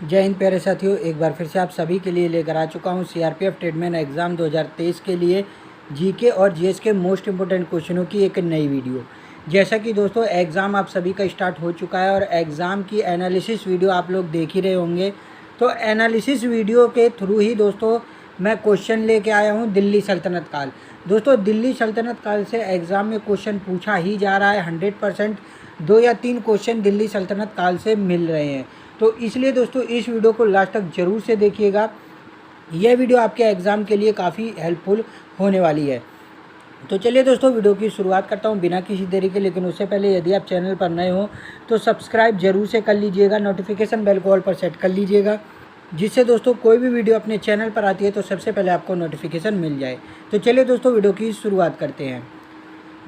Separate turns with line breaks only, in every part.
जय हिंद प्यारे साथियों, एक बार फिर से आप सभी के लिए लेकर आ चुका हूं सीआरपीएफ ट्रेडमैन एग्ज़ाम 2023 के लिए जीके और जीएस के मोस्ट इंपोर्टेंट क्वेश्चनों की एक नई वीडियो। जैसा कि दोस्तों एग्ज़ाम आप सभी का स्टार्ट हो चुका है और एग्ज़ाम की एनालिसिस वीडियो आप लोग देख ही रहे होंगे। तो एनालिसिस वीडियो के थ्रू ही दोस्तों मैं क्वेश्चन लेके आया हूँ दिल्ली सल्तनत काल। दोस्तों दिल्ली सल्तनत काल से एग्ज़ाम में क्वेश्चन पूछा ही जा रहा है 100%। 2 या 3 क्वेश्चन दिल्ली सल्तनत काल से मिल रहे हैं। तो इसलिए दोस्तों इस वीडियो को लास्ट तक ज़रूर से देखिएगा। यह वीडियो आपके एग्ज़ाम के लिए काफ़ी हेल्पफुल होने वाली है। तो चलिए दोस्तों वीडियो की शुरुआत करता हूं बिना किसी देरी के। लेकिन उससे पहले यदि आप चैनल पर नए हो तो सब्सक्राइब जरूर से कर लीजिएगा, नोटिफिकेशन बेल को ऑल पर सेट कर लीजिएगा, जिससे दोस्तों कोई भी वीडियो अपने चैनल पर आती है तो सबसे पहले आपको नोटिफिकेशन मिल जाए। तो चलिए दोस्तों वीडियो की शुरुआत करते हैं।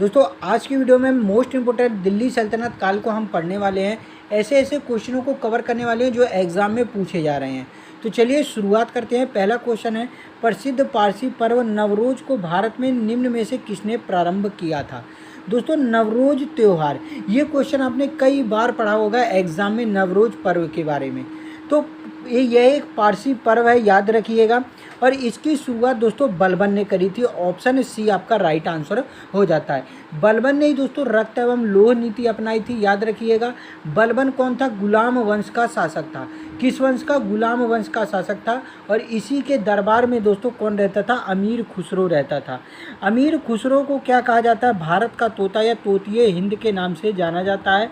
दोस्तों आज की वीडियो में मोस्ट इंपोर्टेंट दिल्ली सल्तनत काल को हम पढ़ने वाले हैं। ऐसे ऐसे क्वेश्चनों को कवर करने वाले हैं जो एग्ज़ाम में पूछे जा रहे हैं। तो चलिए शुरुआत करते हैं। पहला क्वेश्चन है, प्रसिद्ध पारसी पर्व नवरोज को भारत में निम्न में से किसने प्रारंभ किया था। दोस्तों नवरोज त्यौहार, ये क्वेश्चन आपने कई बार पढ़ा होगा एग्ज़ाम में नवरोज पर्व के बारे में। तो यह एक पारसी पर्व है, याद रखिएगा। और इसकी शुरुआत दोस्तों बलबन ने करी थी। ऑप्शन सी आपका राइट आंसर हो जाता है। बलबन ने ही दोस्तों रक्त एवं लोह नीति अपनाई थी, याद रखिएगा। बलबन कौन था? गुलाम वंश का शासक था। किस वंश का? गुलाम वंश का शासक था। और इसी के दरबार में दोस्तों कौन रहता था? अमीर खुसरो रहता था। अमीर खुसरो को क्या कहा जाता है? भारत का तोता या तोतिए हिंद के नाम से जाना जाता है।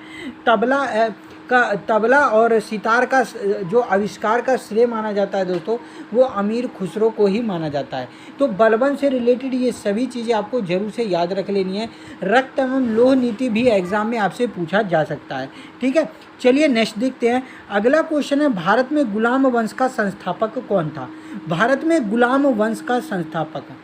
तबला और सितार का जो आविष्कार का श्रेय माना जाता है दोस्तों, वो अमीर खुसरो को ही माना जाता है। तो बलबन से रिलेटेड ये सभी चीज़ें आपको जरूर से याद रख लेनी है। रक्त एवं लोह नीति भी एग्जाम में आपसे पूछा जा सकता है, ठीक है। चलिए नेक्स्ट देखते हैं। अगला क्वेश्चन है, भारत में गुलाम वंश का संस्थापक कौन था। भारत में गुलाम वंश का संस्थापक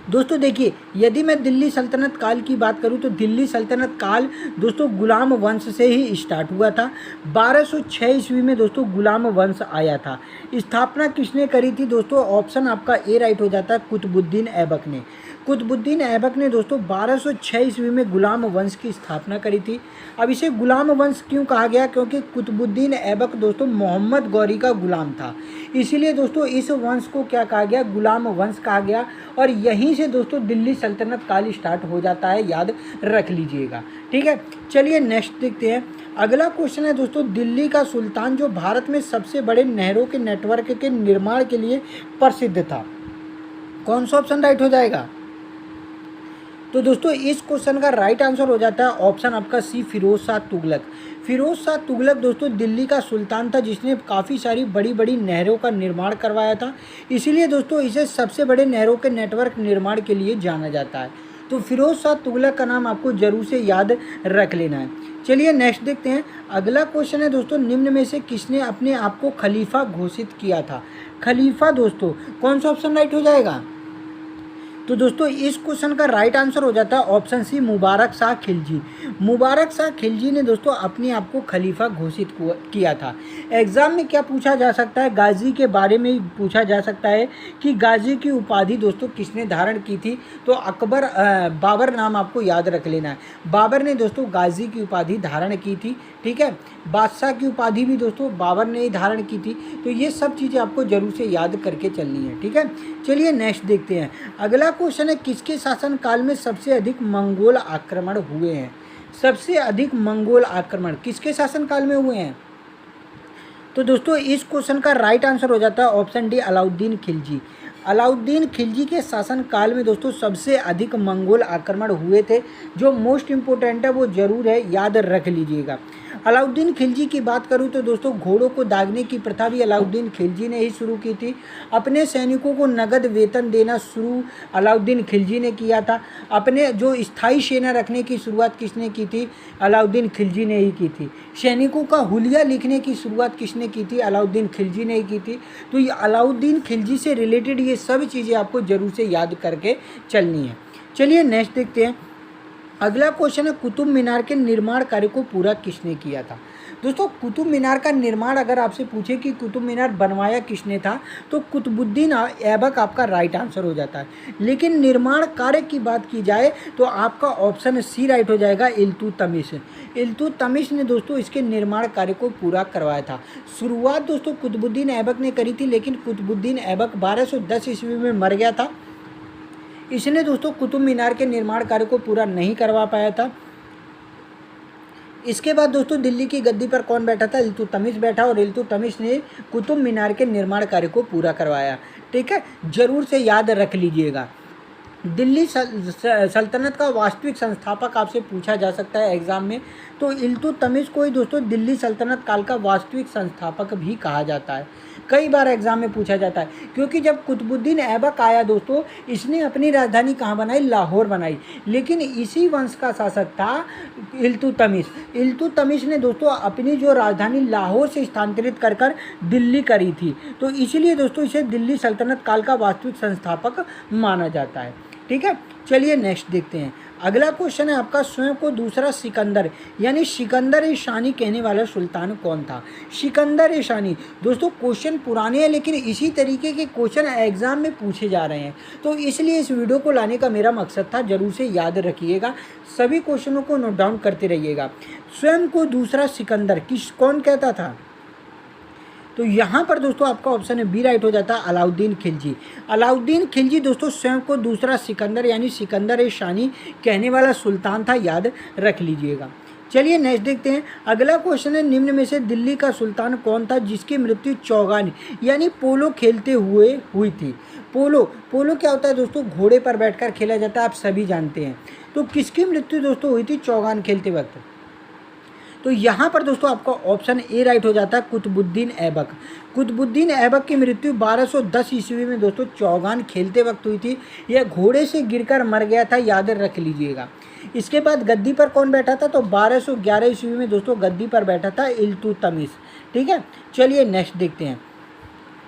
दोस्तों देखिए, यदि मैं दिल्ली सल्तनत काल की बात करूं तो दिल्ली सल्तनत काल दोस्तों गुलाम वंश से ही स्टार्ट हुआ था। 1206 ईस्वी में दोस्तों गुलाम वंश आया था। स्थापना किसने करी थी दोस्तों? ऑप्शन आपका ए राइट हो जाता है, कुतुबुद्दीन ऐबक ने। कुतुबुद्दीन ऐबक ने दोस्तों 1206 ईस्वी में गुलाम वंश की स्थापना करी थी। अब इसे गुलाम वंश क्यों कहा गया? क्योंकि कुतुबुद्दीन ऐबक दोस्तों मोहम्मद गौरी का गुलाम था, इसीलिए दोस्तों इस वंश को क्या कहा गया? गुलाम वंश कहा गया। और यहीं से दोस्तों दिल्ली सल्तनत काल स्टार्ट हो जाता है, याद रख लीजिएगा, ठीक है। चलिए नेक्स्ट देखते हैं। अगला क्वेश्चन है दोस्तों, दिल्ली का सुल्तान जो भारत में सबसे बड़े नहरों के नेटवर्क के निर्माण के लिए प्रसिद्ध था, कौन सा ऑप्शन राइट हो जाएगा? तो दोस्तों इस क्वेश्चन का राइट आंसर हो जाता है ऑप्शन आपका सी, फिरोज शाह तुगलक। फिरोज शाह तुगलक दोस्तों दिल्ली का सुल्तान था जिसने काफ़ी सारी बड़ी बड़ी नहरों का निर्माण करवाया था, इसीलिए दोस्तों इसे सबसे बड़े नहरों के नेटवर्क निर्माण के लिए जाना जाता है। तो फिरोज शाह तुगलक का नाम आपको जरूर से याद रख लेना है। चलिए नेक्स्ट देखते हैं। अगला क्वेश्चन है दोस्तों, निम्न में से किसने अपने आप को खलीफा घोषित किया था। खलीफा दोस्तों कौन सा ऑप्शन राइट हो जाएगा? तो दोस्तों इस क्वेश्चन का राइट आंसर हो जाता है ऑप्शन सी, मुबारक शाह खिलजी। मुबारक शाह खिलजी ने दोस्तों अपने आप को खलीफा घोषित किया था। एग्जाम में क्या पूछा जा सकता है? गाजी के बारे में पूछा जा सकता है कि गाजी की उपाधि दोस्तों किसने धारण की थी। तो बाबर नाम आपको याद रख लेना है। बाबर ने दोस्तों गाजी की उपाधि धारण की थी, ठीक है। बादशाह की उपाधि भी दोस्तों बाबर ने ही धारण की थी। तो ये सब चीज़ें आपको जरूर से याद करके चलनी है, ठीक है। चलिए नेक्स्ट देखते हैं। अगला क्वेश्चन है, किसके शासन काल में सबसे अधिक मंगोल आक्रमण हुए हैं। सबसे अधिक मंगोल आक्रमण किसके शासन काल में हुए हैं? तो दोस्तों इस क्वेश्चन का राइट आंसर हो जाता है ऑप्शन डी, अलाउद्दीन खिलजी। अलाउद्दीन खिलजी के शासन काल में दोस्तों सबसे अधिक मंगोल आक्रमण हुए थे। जो मोस्ट इम्पोर्टेंट है वो जरूर है, याद रख लीजिएगा। अलाउद्दीन खिलजी की बात करूं तो दोस्तों घोड़ों को दागने की प्रथा भी अलाउद्दीन खिलजी ने ही शुरू की थी। अपने सैनिकों को नगद वेतन देना शुरू अलाउद्दीन खिलजी ने किया था। अपने जो स्थायी सेना रखने की शुरुआत किसने की थी? अलाउद्दीन खिलजी ने ही की थी। सैनिकों का हुलिया लिखने की शुरुआत किसने की थी? अलाउद्दीन खिलजी ने ही की थी। तो ये अलाउद्दीन खिलजी से रिलेटेड ये सब चीज़ें आपको जरूर से याद करके चलनी है। चलिए नेक्स्ट देखते हैं। अगला क्वेश्चन है, कुतुब मीनार के निर्माण कार्य को पूरा किसने किया था। दोस्तों कुतुब मीनार का निर्माण अगर आपसे पूछे कि कुतुब मीनार बनवाया किसने था, तो कुतुबुद्दीन ऐबक आपका राइट आंसर हो जाता है। लेकिन निर्माण कार्य की बात की जाए तो आपका ऑप्शन सी राइट हो जाएगा, इल्तुतमिश। इल्तुतमिश ने दोस्तों इसके निर्माण कार्य को पूरा करवाया था। शुरुआत दोस्तों कुतुबुद्दीन ऐबक ने करी थी, लेकिन कुतुबुद्दीन ऐबक 1210 ईस्वी में मर गया था। इसने दोस्तों कुतुब मीनार के निर्माण कार्य को पूरा नहीं करवा पाया था। इसके बाद दोस्तों दिल्ली की गद्दी पर कौन बैठा था? इल्तुतमिश बैठा, और इल्तुतमिश ने कुतुब मीनार के निर्माण कार्य को पूरा करवाया। ठीक है, जरूर से याद रख लीजिएगा। दिल्ली सल्तनत का वास्तविक संस्थापक आपसे पूछा जा सकता है एग्जाम में, तो इल्तुतमिश को ही दोस्तों दिल्ली सल्तनत काल का वास्तविक संस्थापक भी कहा जाता है। कई बार एग्जाम में पूछा जाता है, क्योंकि जब कुतुबुद्दीन ऐबक आया दोस्तों, इसने अपनी राजधानी कहाँ बनाई? लाहौर बनाई। लेकिन इसी वंश का शासक था इल्तुतमिश। इल्तुतमिश ने दोस्तों अपनी जो राजधानी लाहौर से स्थानांतरित कर कर दिल्ली करी थी, तो इसीलिए दोस्तों इसे दिल्ली सल्तनत काल का वास्तविक संस्थापक माना जाता है। ठीक है, चलिए नेक्स्ट देखते हैं। अगला क्वेश्चन है आपका, स्वयं को दूसरा सिकंदर यानी सिकंदर-ए-शानी कहने वाला सुल्तान कौन था? सिकंदर-ए-शानी दोस्तों क्वेश्चन पुराने हैं, लेकिन इसी तरीके के क्वेश्चन एग्जाम में पूछे जा रहे हैं, तो इसलिए इस वीडियो को लाने का मेरा मकसद था। जरूर से याद रखिएगा, सभी क्वेश्चनों को नोट डाउन करते रहिएगा। स्वयं को दूसरा सिकंदर कौन कहता था? तो यहाँ पर दोस्तों आपका ऑप्शन है बी राइट हो जाता है, अलाउद्दीन खिलजी। अलाउद्दीन खिलजी दोस्तों स्वयं को दूसरा सिकंदर यानी सिकंदर-ए-शानी कहने वाला सुल्तान था, याद रख लीजिएगा। चलिए नेक्स्ट देखते हैं। अगला क्वेश्चन है, निम्न में से दिल्ली का सुल्तान कौन था जिसकी मृत्यु चौगान यानी पोलो खेलते हुए हुई थी? पोलो क्या होता है दोस्तों? घोड़े पर बैठकर खेला जाता है, आप सभी जानते हैं। तो किसकी मृत्यु दोस्तों हुई थी चौगान खेलते वक्त? तो यहाँ पर दोस्तों आपका ऑप्शन ए राइट हो जाता है, कुतुबुद्दीन ऐबक। कुतुबुद्दीन ऐबक की मृत्यु 1210 ईस्वी में दोस्तों चौगान खेलते वक्त हुई थी। यह घोड़े से गिरकर मर गया था, याद रख लीजिएगा। इसके बाद गद्दी पर कौन बैठा था? तो 1211 ईस्वी में दोस्तों गद्दी पर बैठा था इल्तुतमिश। ठीक है, चलिए नेक्स्ट देखते हैं।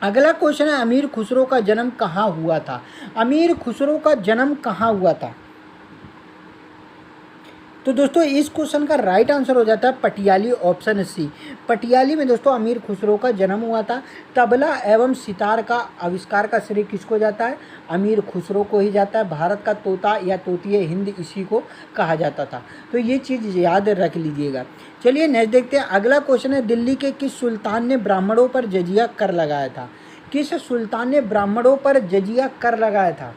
अगला क्वेश्चन है, अमीर खुसरो का जन्म कहाँ हुआ था? अमीर खुसरो का जन्म कहाँ हुआ था? तो दोस्तों इस क्वेश्चन का राइट आंसर हो जाता है पटियाली, ऑप्शन सी। पटियाली में दोस्तों अमीर खुसरो का जन्म हुआ था। तबला एवं सितार का आविष्कार का श्रेय किसको जाता है? अमीर खुसरो को ही जाता है। भारत का तोता या तोतिए हिंद इसी को कहा जाता था। तो ये चीज़ याद रख लीजिएगा। चलिए नेक्स्ट देखते हैं। अगला क्वेश्चन है, दिल्ली के किस सुल्तान ने ब्राह्मणों पर जजिया कर लगाया था? किस सुल्तान ने ब्राह्मणों पर जजिया कर लगाया था?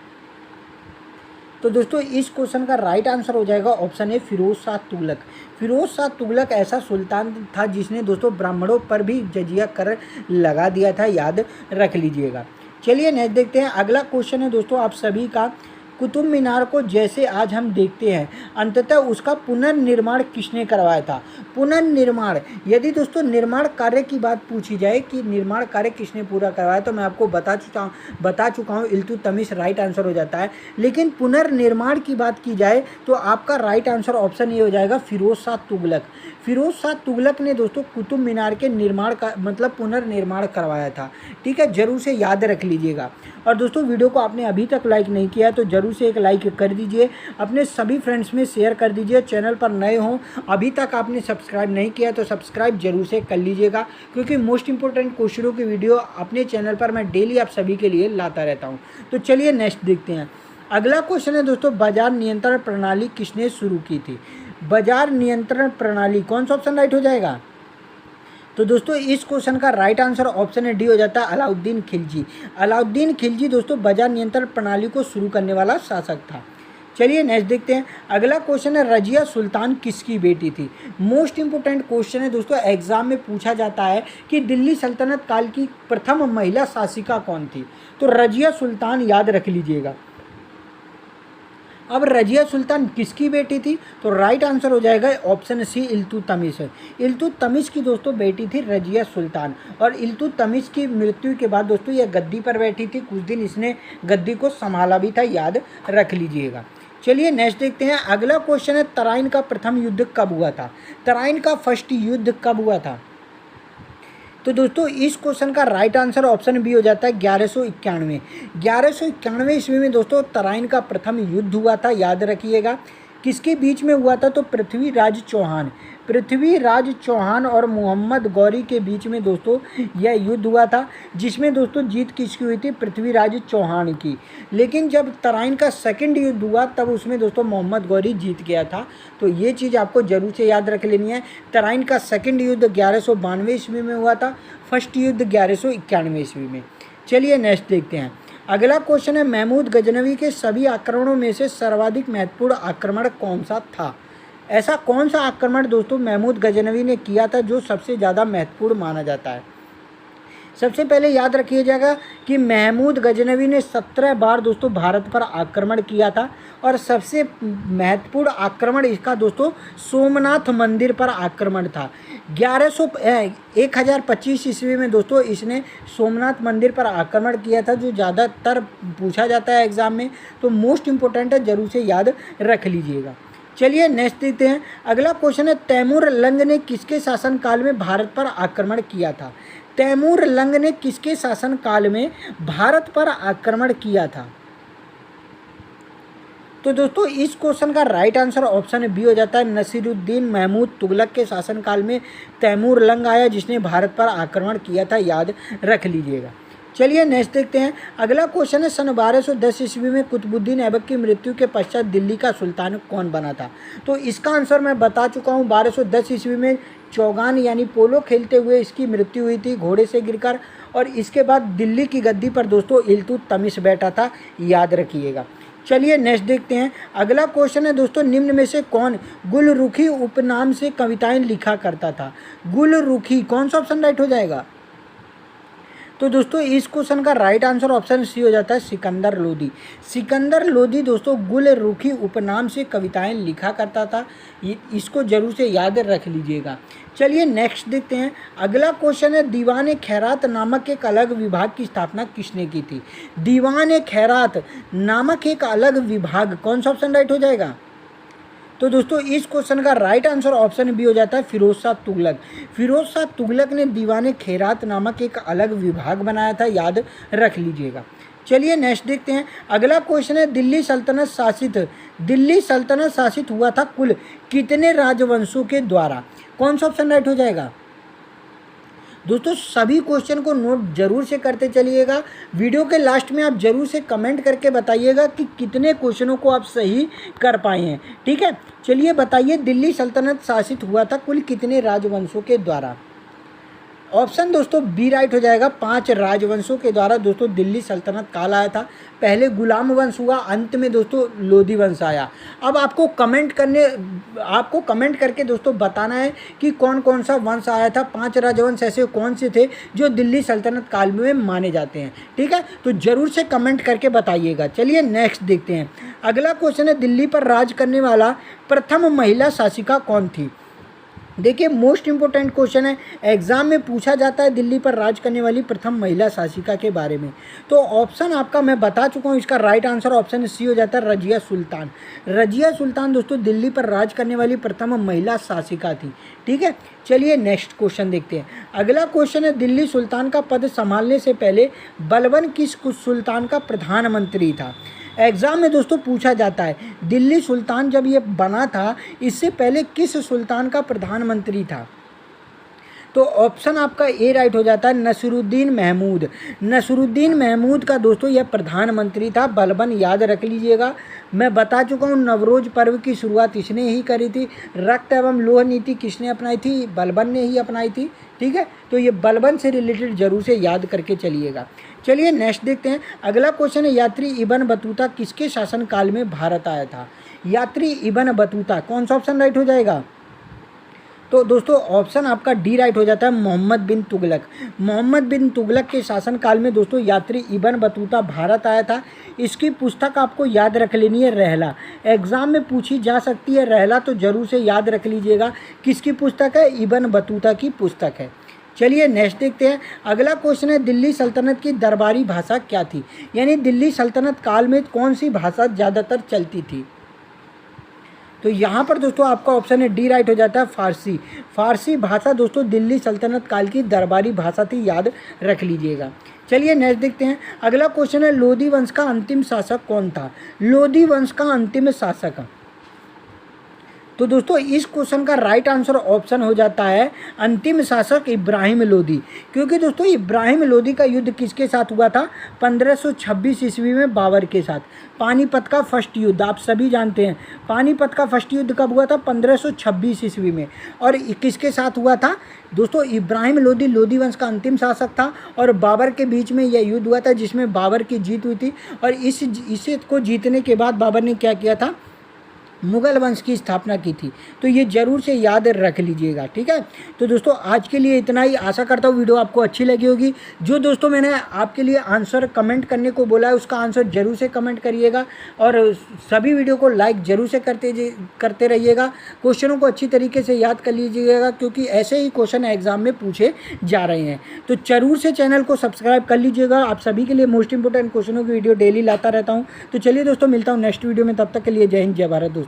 तो दोस्तों इस क्वेश्चन का राइट आंसर हो जाएगा ऑप्शन ए, फिरोज शाह तुगलक। फिरोज शाह तुगलक ऐसा सुल्तान था जिसने दोस्तों ब्राह्मणों पर भी जजिया कर लगा दिया था, याद रख लीजिएगा। चलिए नेक्स्ट देखते हैं। अगला क्वेश्चन है दोस्तों आप सभी का, कुतुब मीनार को जैसे आज हम देखते हैं अंततः उसका पुनर्निर्माण किसने करवाया था? पुनर्निर्माण, यदि दोस्तों निर्माण कार्य की बात पूछी जाए कि निर्माण कार्य किसने पूरा करवाया, तो मैं आपको बता चुका हूँ इल्तुतमिश राइट आंसर हो जाता है। लेकिन पुनर्निर्माण की बात की जाए तो आपका राइट आंसर ऑप्शन ए हो जाएगा, फिरोज शाह तुगलक। फिरोज शाह तुगलक ने दोस्तों कुतुब मीनार के निर्माण का मतलब पुनर्निर्माण करवाया था। ठीक है, जरूर से याद रख लीजिएगा। और दोस्तों वीडियो को आपने अभी तक लाइक नहीं किया है तो जरूर से एक लाइक कर दीजिए, अपने सभी फ्रेंड्स में शेयर कर दीजिए। चैनल पर नए हों, अभी तक आपने सब्सक्राइब नहीं किया तो सब्सक्राइब जरूर से कर लीजिएगा, क्योंकि मोस्ट इंपॉर्टेंट क्वेश्चनों की वीडियो अपने चैनल पर मैं डेली आप सभी के लिए लाता रहता हूँ। तो चलिए नेक्स्ट देखते हैं। अगला क्वेश्चन है दोस्तों, बाजार नियंत्रण प्रणाली किसने शुरू की थी? बाजार नियंत्रण प्रणाली, कौन सा ऑप्शन राइट हो जाएगा? तो दोस्तों इस क्वेश्चन का right answer option A D हो जाता है, अलाउद्दीन खिलजी। अलाउद्दीन खिलजी दोस्तों बाजार नियंत्रण प्रणाली को शुरू करने वाला शासक था। चलिए नेक्स्ट देखते हैं। अगला क्वेश्चन है, रजिया सुल्तान किसकी बेटी थी? मोस्ट इंपोर्टेंट क्वेश्चन है दोस्तों, एग्जाम में पूछा जाता है कि दिल्ली सल्तनत काल की प्रथम महिला शासिका कौन थी? तो रजिया सुल्तान, याद रख लीजिएगा। अब रजिया सुल्तान किसकी बेटी थी? तो राइट आंसर हो जाएगा ऑप्शन सी, इल्तुतमिश। इल्तुतमिश की दोस्तों बेटी थी रजिया सुल्तान, और इल्तुतमिश की मृत्यु के बाद दोस्तों यह गद्दी पर बैठी थी। कुछ दिन इसने गद्दी को संभाला भी था, याद रख लीजिएगा। चलिए नेक्स्ट देखते हैं। अगला क्वेश्चन है, तराइन का प्रथम युद्ध कब हुआ था? तराइन का फर्स्ट युद्ध कब हुआ था? तो दोस्तों इस क्वेश्चन का राइट आंसर ऑप्शन बी हो जाता है, 1191। 1191 ईस्वी में दोस्तों तराइन का प्रथम युद्ध हुआ था, याद रखिएगा। किसके बीच में हुआ था? तो पृथ्वीराज चौहान और मोहम्मद गौरी के बीच में दोस्तों यह युद्ध हुआ था, जिसमें दोस्तों जीत किसकी हुई थी? पृथ्वीराज चौहान की। लेकिन जब तराइन का सेकंड युद्ध हुआ तब उसमें दोस्तों मोहम्मद गौरी जीत गया था। तो ये चीज़ आपको जरूर से याद रख लेनी है। तराइन का सेकंड युद्ध 1192 ईस्वी में हुआ था, फर्स्ट युद्ध 1191 ईस्वी में। चलिए नेक्स्ट देखते हैं। अगला क्वेश्चन है, महमूद गजनवी के सभी आक्रमणों में से सर्वाधिक महत्वपूर्ण आक्रमण कौन सा था? ऐसा कौन सा आक्रमण दोस्तों महमूद गजनवी ने किया था जो सबसे ज़्यादा महत्वपूर्ण माना जाता है? सबसे पहले याद रखिए जाएगा कि महमूद गजनवी ने 17 बार दोस्तों भारत पर आक्रमण किया था, और सबसे महत्वपूर्ण आक्रमण इसका दोस्तों सोमनाथ मंदिर पर आक्रमण था। 1025 ईस्वी में दोस्तों इसने सोमनाथ मंदिर पर आक्रमण किया था, जो ज़्यादातर पूछा जाता है एग्जाम में, तो मोस्ट इम्पोर्टेंट है, जरूर से याद रख लीजिएगा। चलिए नेक्स्ट देखते हैं। अगला क्वेश्चन है, तैमूर लंग ने किसके शासनकाल में भारत पर आक्रमण किया था? तैमूर लंग ने किसके शासनकाल में भारत पर आक्रमण किया था? तो दोस्तों इस क्वेश्चन का राइट आंसर ऑप्शन बी हो जाता है। नसीरुद्दीन महमूद तुगलक के शासनकाल में तैमूर लंग आया, जिसने भारत पर आक्रमण किया था, याद रख लीजिएगा। चलिए नेक्स्ट देखते हैं। अगला क्वेश्चन है, सन 1210 ईस्वी में कुतुबुद्दीन ऐबक की मृत्यु के पश्चात दिल्ली का सुल्तान कौन बना था? तो इसका आंसर मैं बता चुका हूँ। 1210 ईस्वी में चौगान यानी पोलो खेलते हुए इसकी मृत्यु हुई थी घोड़े से गिरकर, और इसके बाद दिल्ली की गद्दी पर दोस्तों इल्तुतमिश बैठा था, याद रखिएगा। चलिए नेक्स्ट देखते हैं। अगला क्वेश्चन है दोस्तों, निम्न में से कौन गुलरुखी उपनाम से कविताएं लिखा करता था? गुलरुखी, कौन सा ऑप्शन राइट हो जाएगा? तो दोस्तों इस क्वेश्चन का राइट आंसर ऑप्शन सी हो जाता है, सिकंदर लोदी। सिकंदर लोदी दोस्तों गुलरुखी उपनाम से कविताएं लिखा करता था, इसको जरूर से याद रख लीजिएगा। चलिए नेक्स्ट देखते हैं। अगला क्वेश्चन है, दीवान खैरात नामक एक अलग विभाग की स्थापना किसने की थी? दीवान खैरात नामक एक अलग विभाग, कौन सा ऑप्शन राइट हो जाएगा? तो दोस्तों इस क्वेश्चन का राइट आंसर ऑप्शन बी हो जाता है, फिरोज शाह तुगलक। फिरोज शाह तुगलक ने दीवान खैरात नामक एक अलग विभाग बनाया था, याद रख लीजिएगा। चलिए नेक्स्ट देखते हैं। अगला क्वेश्चन है, दिल्ली सल्तनत शासित हुआ था कुल कितने राजवंशों के द्वारा? कौन सा ऑप्शन राइट हो जाएगा? दोस्तों सभी क्वेश्चन को नोट जरूर से करते चलिएगा। वीडियो के लास्ट में आप जरूर से कमेंट करके बताइएगा कि कितने क्वेश्चनों को आप सही कर पाए हैं, ठीक है। चलिए बताइए, दिल्ली सल्तनत शासित हुआ था कुल कितने राजवंशों के द्वारा? ऑप्शन दोस्तों बी राइट हो जाएगा, 5 राजवंशों के द्वारा दोस्तों दिल्ली सल्तनत काल आया था। पहले गुलाम वंश हुआ, अंत में दोस्तों लोधी वंश आया। अब आपको कमेंट करके दोस्तों बताना है कि कौन कौन सा वंश आया था, 5 राजवंश ऐसे कौन से थे जो दिल्ली सल्तनत काल में माने जाते हैं, ठीक है। तो जरूर से कमेंट करके बताइएगा। चलिए नेक्स्ट देखते हैं। अगला क्वेश्चन है, दिल्ली पर राज करने वाला प्रथम महिला शासिका कौन थी? देखिए मोस्ट इंपॉर्टेंट क्वेश्चन है, एग्जाम में पूछा जाता है दिल्ली पर राज करने वाली प्रथम महिला शासिका के बारे में। तो ऑप्शन आपका मैं बता चुका हूँ, इसका राइट आंसर ऑप्शन सी हो जाता है, रजिया सुल्तान। रजिया सुल्तान दोस्तों दिल्ली पर राज करने वाली प्रथम महिला शासिका थी, ठीक है। चलिए नेक्स्ट क्वेश्चन देखते हैं। अगला क्वेश्चन है, दिल्ली सुल्तान का पद संभालने से पहले बलबन किस सुल्तान का प्रधानमंत्री था? एग्जाम में दोस्तों पूछा जाता है, दिल्ली सुल्तान जब ये बना था इससे पहले किस सुल्तान का प्रधानमंत्री था? तो ऑप्शन आपका ए राइट हो जाता है, नसरुद्दीन महमूद। नसरुद्दीन महमूद का दोस्तों यह प्रधानमंत्री था, बलबन, याद रख लीजिएगा। मैं बता चुका हूँ नवरोज पर्व की शुरुआत इसने ही करी थी। रक्त एवं लोह नीति किसने अपनाई थी? बलबन ने ही अपनाई थी, ठीक है। तो ये बलबन से रिलेटेड जरूर से याद करके चलिएगा। चलिए नेक्स्ट देखते हैं। अगला क्वेश्चन है, यात्री इब्न बतूता किसके शासनकाल में भारत आया था? यात्री इब्न बतूता, कौन सा ऑप्शन राइट हो जाएगा? तो दोस्तों ऑप्शन आपका डी राइट हो जाता है, मोहम्मद बिन तुगलक। मोहम्मद बिन तुगलक के शासनकाल में दोस्तों यात्री इब्न बतूता भारत आया था। इसकी पुस्तक आपको याद रख लेनी है, रहला। एग्जाम में पूछी जा सकती है रहला, तो जरूर से याद रख लीजिएगा। किसकी पुस्तक है? इब्न बतूता की पुस्तक है। चलिए नेक्स्ट देखते हैं। अगला क्वेश्चन है, दिल्ली सल्तनत की दरबारी भाषा क्या थी? यानी दिल्ली सल्तनत काल में कौन सी भाषा ज़्यादातर चलती थी? तो यहाँ पर दोस्तों आपका ऑप्शन है डी राइट हो जाता है, फारसी। फारसी भाषा दोस्तों दिल्ली सल्तनत काल की दरबारी भाषा थी, याद रख लीजिएगा। चलिए नेक्स्ट देखते हैं। अगला क्वेश्चन है, लोधी वंश का अंतिम शासक कौन था? लोधी वंश का अंतिम शासक, तो दोस्तों इस क्वेश्चन का राइट आंसर ऑप्शन हो जाता है अंतिम शासक इब्राहिम लोदी, क्योंकि दोस्तों इब्राहिम लोदी का युद्ध किसके साथ हुआ था? 1526 ईस्वी में बाबर के साथ। पानीपत का फर्स्ट युद्ध आप सभी जानते हैं, पानीपत का फर्स्ट युद्ध कब हुआ था? 1526 ईस्वी में। और किसके साथ हुआ था दोस्तों? इब्राहिम लोदी, लोदी वंश का अंतिम शासक था, और बाबर के बीच में यह युद्ध हुआ था जिसमें बाबर की जीत हुई थी। और इसे को जीतने के बाद बाबर ने क्या किया था? मुगल वंश की स्थापना की थी। तो ये ज़रूर से याद रख लीजिएगा, ठीक है। तो दोस्तों आज के लिए इतना ही। आशा करता हूँ वीडियो आपको अच्छी लगी होगी। जो दोस्तों मैंने आपके लिए आंसर कमेंट करने को बोला है उसका आंसर ज़रूर से कमेंट करिएगा, और सभी वीडियो को लाइक ज़रूर से करते रहिएगा। क्वेश्चनों को अच्छी तरीके से याद कर लीजिएगा, क्योंकि ऐसे ही क्वेश्चन एग्जाम में पूछे जा रहे हैं। तो जरूर से चैनल को सब्सक्राइब कर लीजिएगा। आप सभी के लिए मोस्ट इंपोर्टेंट क्वेश्चनों की वीडियो डेली लाता रहता हूँ। तो चलिए दोस्तों, मिलता हूँ नेक्स्ट वीडियो में। तब तक के लिए जय हिंद, जय भारत दोस्तों।